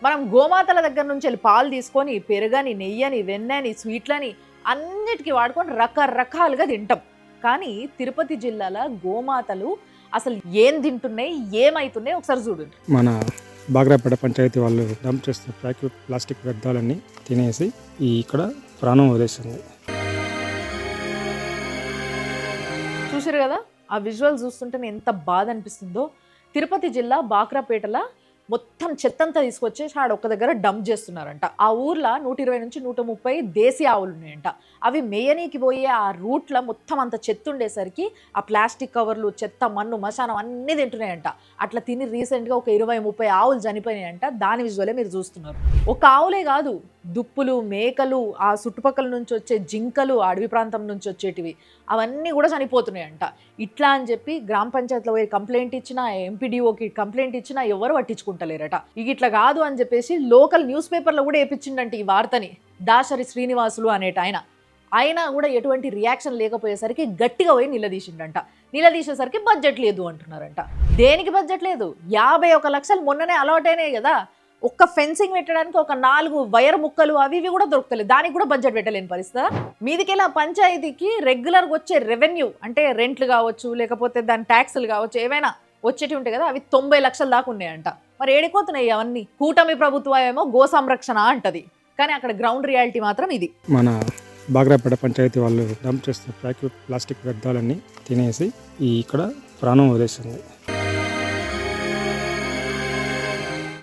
మనం గోమాతల దగ్గర నుంచి వెళ్ళి పాలు తీసుకొని పెరుగని, నెయ్యని, వెన్నని, స్వీట్లని అన్నిటికీ వాడుకొని రకరకాలుగా తింటాం. కానీ తిరుపతి జిల్లాలో గోమాతలు అసలు ఏం తింటున్నాయి, ఏమైతున్నాయి ఒకసారి చూడండి. మన బాగ్రాపేట పంచాయతీ వాళ్ళు డంప్ చేస్తున్న ప్లాస్టిక్ వ్యర్థాలన్నీ తినేసి ఇక్కడ ప్రాణం వదిలేసింది. చూసారు కదా, ఆ విజువల్ చూస్తుంటే ఎంత బాధ అనిపిస్తుందో. తిరుపతి జిల్లా బాక్రాపేటలో మొత్తం చెత్తంతా తీసుకొచ్చేసి ఆడ ఒక్క దగ్గర డంప్ చేస్తున్నారంట. ఆ ఊర్లో 120 నుంచి 130 దేశీ ఆవులు ఉన్నాయంట. అవి మేయనీకి పోయే ఆ రూట్లో మొత్తం అంత చెత్త ఉండేసరికి ఆ ప్లాస్టిక్ కవర్లు, చెత్త, మన్ను, మశానం అన్నీ తింటున్నాయంట. అట్లా తిని రీసెంట్గా ఒక 20-30 ఆవులు చనిపోయినాయంట. దాని విజువలే మీరు చూస్తున్నారు. ఒక ఆవులే కాదు, దుప్పులు, మేకలు, ఆ చుట్టుపక్కల నుంచి వచ్చే జింకలు, అడవి ప్రాంతం నుంచి వచ్చేటివి అవన్నీ కూడా చనిపోతున్నాయంట. ఇట్లా అని చెప్పి గ్రామ పంచాయతీలో పోయి కంప్లైంట్ ఇచ్చినా, ఎంపీడీఓకి కంప్లైంట్ ఇచ్చినా ఎవరు పట్టించుకుంటలేరట. ఇక ఇట్లా కాదు అని చెప్పేసి లోకల్ న్యూస్ పేపర్లో కూడా వేయించిండంట ఈ వార్తని. దాసరి శ్రీనివాసులు అనేట ఆయన కూడా ఎటువంటి రియాక్షన్ లేకపోయేసరికి గట్టిగా పోయి నిలదీసిండంట. నిలదీసేసరికి బడ్జెట్ లేదు అంటున్నారంట. దేనికి బడ్జెట్ లేదు? 51 లక్షలు మొన్ననే అలాట్ అయినాయి కదా. ఒక్క ఫెన్సింగ్ పెట్టడానికి ఒక 4 వైర్ ముక్కలు అవి ఇవి కూడా దొరకలేదు. దానికి కూడా బడ్జెట్ పెట్టలేని పరిస్థితి. మీదికెళ్ళి పంచాయతీకి రెగ్యులర్గా వచ్చే రెవెన్యూ అంటే రెంట్లు కావచ్చు, లేకపోతే దాని ట్యాక్సులు కావచ్చు, ఏవైనా వచ్చేటివి ఉంటాయి కదా, అవి 90 లక్షల దాకా ఉన్నాయంట. మరి ఏడిపోతున్నాయి అవన్నీ? కూటమి ప్రభుత్వం ఏమో గో సంరక్షణ అంటది, కానీ అక్కడ గ్రౌండ్ రియాలిటీ మాత్రం ఇది. మన బాగ్రాపేట పంచాయతీ వాళ్ళు డంప్ చేస్తున్న ప్లాస్టిక్ వ్యర్థాలన్నీ తినేసి ఇక్కడ ప్రాణం వదిలేసింది.